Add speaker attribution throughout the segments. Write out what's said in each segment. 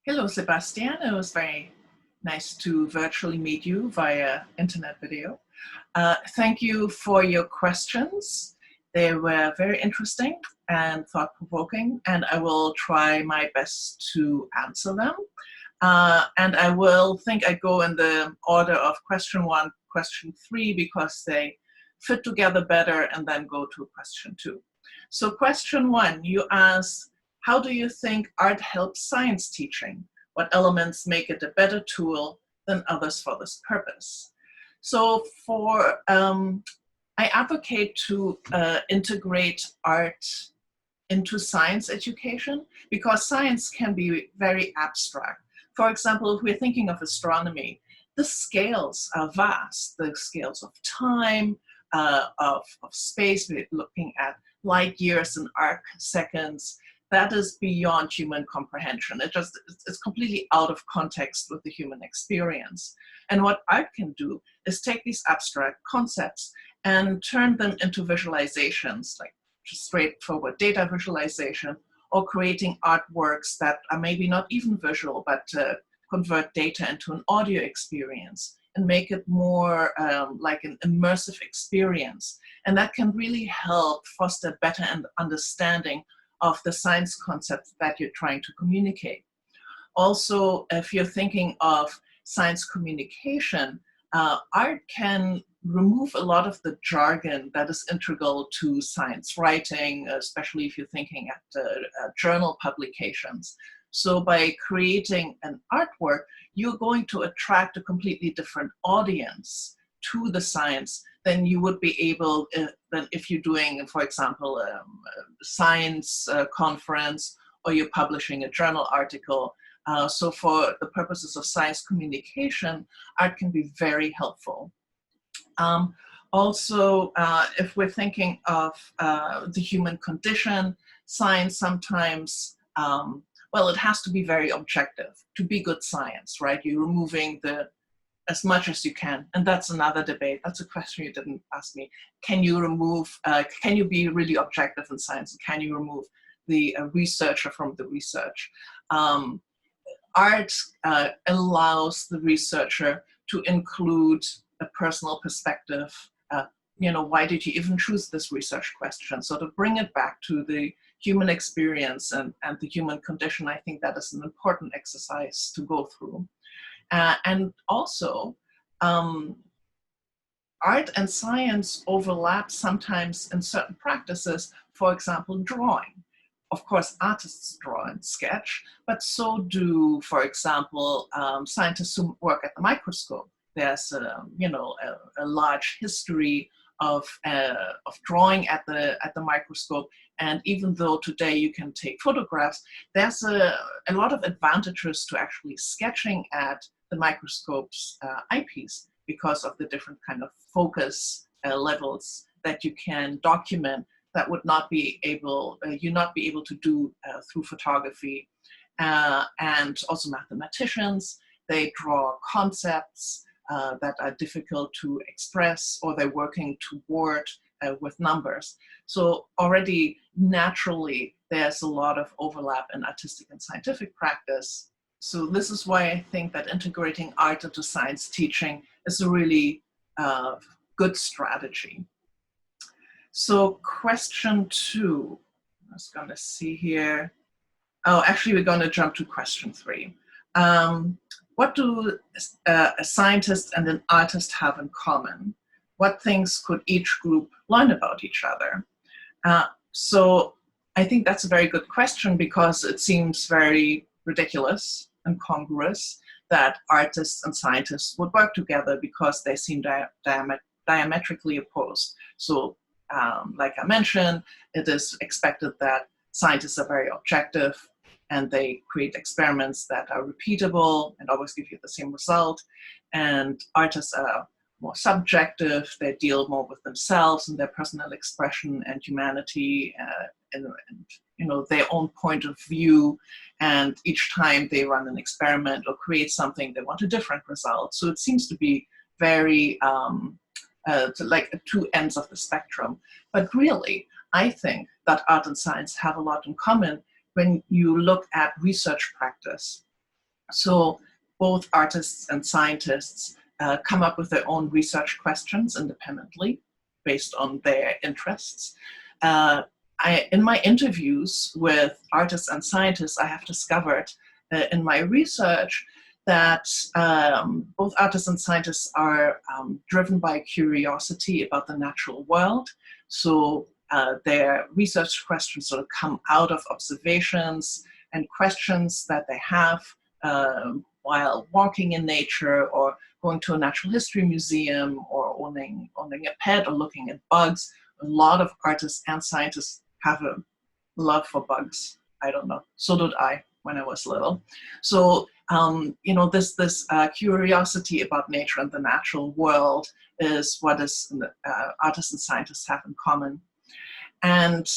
Speaker 1: Hello, Sebastian. It was very nice to virtually meet you via internet video. Thank you for your questions. They were very interesting and thought-provoking, and I will try my best to answer them. And I go in the order of question 1, question 3, because they fit together better, and then go to question 2. So question 1, you asked, how do you think art helps science teaching? What elements make it a better tool than others for this purpose? So I advocate to integrate art into science education, because science can be very abstract. For example, if we're thinking of astronomy, the scales are vast, the scales of time, of space. We're looking at light years and arc seconds. That is beyond human comprehension. It's completely out of context with the human experience. And what art can do is take these abstract concepts and turn them into visualizations, like straightforward data visualization, or creating artworks that are maybe not even visual, but convert data into an audio experience and make it more like an immersive experience. And that can really help foster better understanding of the science concepts that you're trying to communicate. Also, if you're thinking of science communication, art can remove a lot of the jargon that is integral to science writing, especially if you're thinking at journal publications. So by creating an artwork, you're going to attract a completely different audience to the science than you would be able if you're doing, for example, a science conference, or you're publishing a journal article. So for the purposes of science communication, art can be very helpful. Also, if we're thinking of the human condition, science sometimes, well, it has to be very objective to be good science, right? You're removing as much as you can. And that's another debate. That's a question you didn't ask me. Can you be really objective in science? Can you remove the researcher from the research? Art allows the researcher to include a personal perspective. Why did you even choose this research question? So to bring it back to the human experience and the human condition, I think that is an important exercise to go through. And also, art and science overlap sometimes in certain practices, for example, drawing. Of course, artists draw and sketch, but so do, for example, scientists who work at the microscope. There's a large history of drawing at the microscope. And even though today you can take photographs, there's a lot of advantages to actually sketching at the microscope's eyepiece, because of the different kind of focus levels that you can document that would not be able to do through photography. And also mathematicians, they draw concepts that are difficult to express, or they're working toward with numbers. So already naturally, there's a lot of overlap in artistic and scientific practice. So this is why I think that integrating art into science teaching is a really good strategy. So question 2, I was going to see here. Oh, actually, we're going to jump to question 3. What do a scientist and an artist have in common? What things could each group learn about each other? So I think that's a very good question, because it seems very ridiculous and congruous that artists and scientists would work together, because they seem diametrically opposed. So like I mentioned, it is expected that scientists are very objective, and they create experiments that are repeatable and always give you the same result. And artists are more subjective. They deal more with themselves and their personal expression and humanity, and their own point of view. And each time they run an experiment or create something, they want a different result. So it seems to be very like two ends of the spectrum. But really, I think that art and science have a lot in common when you look at research practice. So both artists and scientists come up with their own research questions independently based on their interests. In my interviews with artists and scientists, I have discovered in my research that both artists and scientists are driven by curiosity about the natural world. So their research questions sort of come out of observations and questions that they have while walking in nature or going to a natural history museum or owning a pet or looking at bugs. A lot of artists and scientists have a love for bugs. I don't know. So did I when I was little. So, you know, this curiosity about nature and the natural world is what artists and scientists have in common. And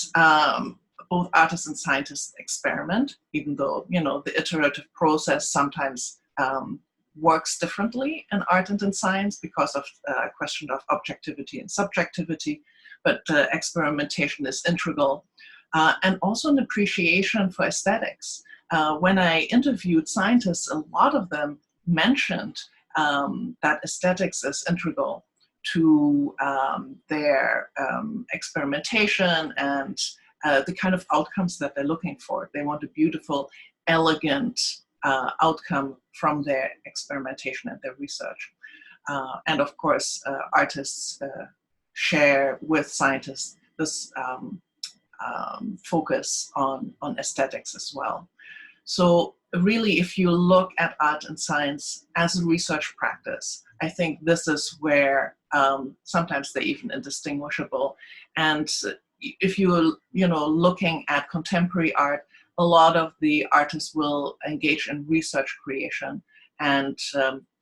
Speaker 1: both artists and scientists experiment, even though, you know, the iterative process sometimes works differently in art and in science because of a question of objectivity and subjectivity, but experimentation is integral. And also an appreciation for aesthetics. When I interviewed scientists, a lot of them mentioned that aesthetics is integral to their experimentation and the kind of outcomes that they're looking for. They want a beautiful, elegant outcome from their experimentation and their research. And of course, artists share with scientists this focus on aesthetics as well. So really, if you look at art and science as a research practice, I think this is where sometimes they're even indistinguishable. And if you're, you know, looking at contemporary art, a lot of the artists will engage in research creation and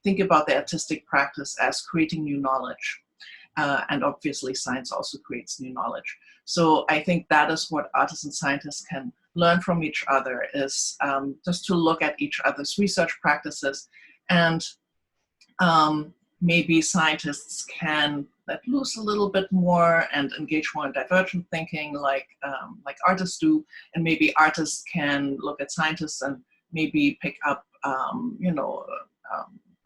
Speaker 1: think about the artistic practice as creating new knowledge. And obviously science also creates new knowledge. So I think that is what artists and scientists can learn from each other, is just to look at each other's research practices, and maybe scientists can let loose a little bit more and engage more in divergent thinking like artists do, and maybe artists can look at scientists and maybe pick up you know,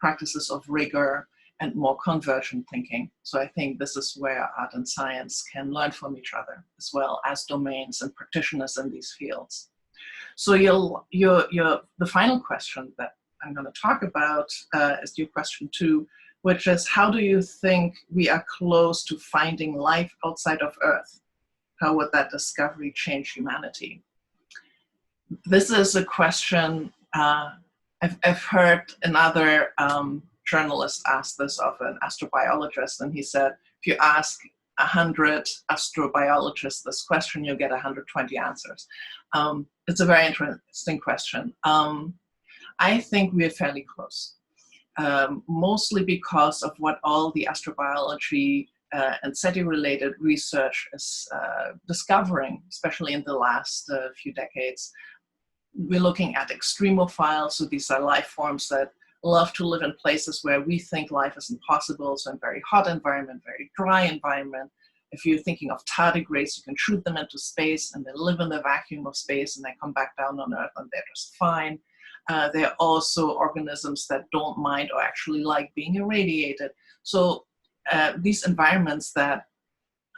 Speaker 1: practices of rigor and more convergent thinking. So I think this is where art and science can learn from each other, as well as domains and practitioners in these fields. So the final question that I'm going to talk about is your question 2, which is, how do you think we are close to finding life outside of Earth? How would that discovery change humanity? This is a question I've heard another journalist ask this of an astrobiologist, and he said, if you ask 100 astrobiologists this question, you'll get 120 answers. It's a very interesting question. I think we're fairly close, mostly because of what all the astrobiology and SETI-related research is discovering, especially in the last few decades. We're looking at extremophiles, so these are life forms that love to live in places where we think life is impossible, so in very hot environment, very dry environment. If you're thinking of tardigrades, you can shoot them into space and they live in the vacuum of space and they come back down on Earth and they're just fine. There are also organisms that don't mind or actually like being irradiated. So these environments that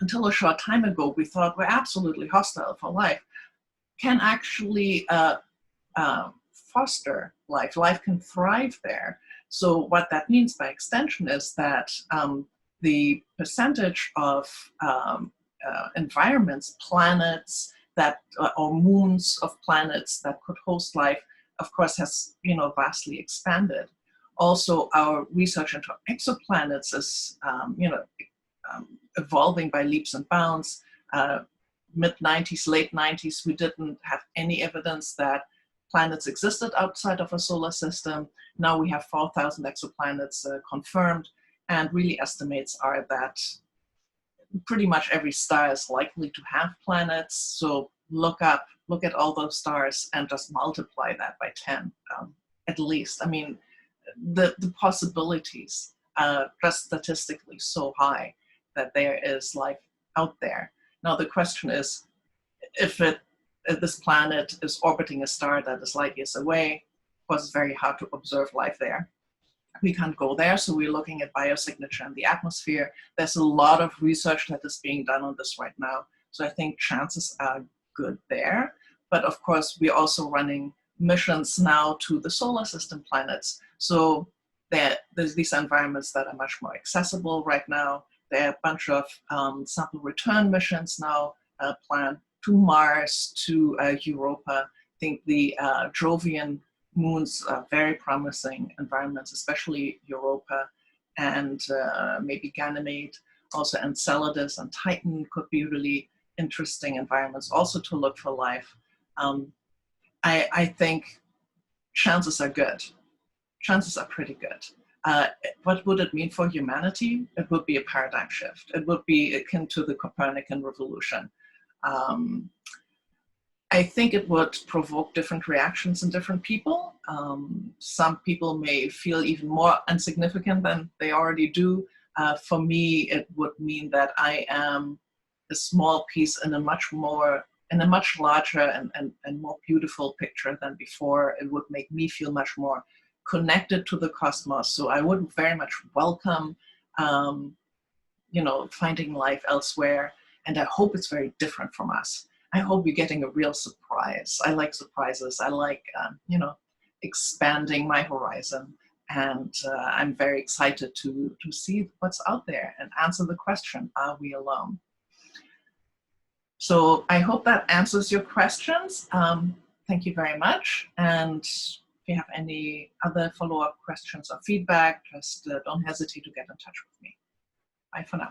Speaker 1: until a short time ago we thought were absolutely hostile for life can actually foster life. Life can thrive there. So what that means by extension is that the percentage of environments, planets that, or moons of planets that could host life, of course, has, you know, vastly expanded. Also, our research into exoplanets is, you know, evolving by leaps and bounds. Mid-90s, late 90s, we didn't have any evidence that planets existed outside of a solar system. Now we have 4,000 exoplanets confirmed, and really estimates are that pretty much every star is likely to have planets. So look at all those stars and just multiply that by 10, at least. I mean, the possibilities are just statistically so high that there is life out there. Now the question is, if this planet is orbiting a star that is light years away, course, it's very hard to observe life there. We can't go there, so we're looking at biosignature in the atmosphere. There's a lot of research that is being done on this right now, so I think chances are good there. But of course, we're also running missions now to the solar system planets. So there's these environments that are much more accessible right now. There are a bunch of sample return missions now planned to Mars, to Europa. I think the Jovian moons are very promising environments, especially Europa, and maybe Ganymede, also Enceladus and Titan could be really interesting environments also to look for life. I think chances are good. Chances are pretty good. What would it mean for humanity? It would be a paradigm shift. It would be akin to the Copernican revolution. I think it would provoke different reactions in different people. Some people may feel even more insignificant than they already do. For me, it would mean that I am a small piece in a much larger and more beautiful picture than before. It would make me feel much more connected to the cosmos. So I would very much welcome, finding life elsewhere. And I hope it's very different from us. I hope we're getting a real surprise. I like surprises. I like, expanding my horizon. And I'm very excited to see what's out there and answer the question, are we alone? So I hope that answers your questions. Thank you very much. And if you have any other follow-up questions or feedback, just don't hesitate to get in touch with me. Bye for now.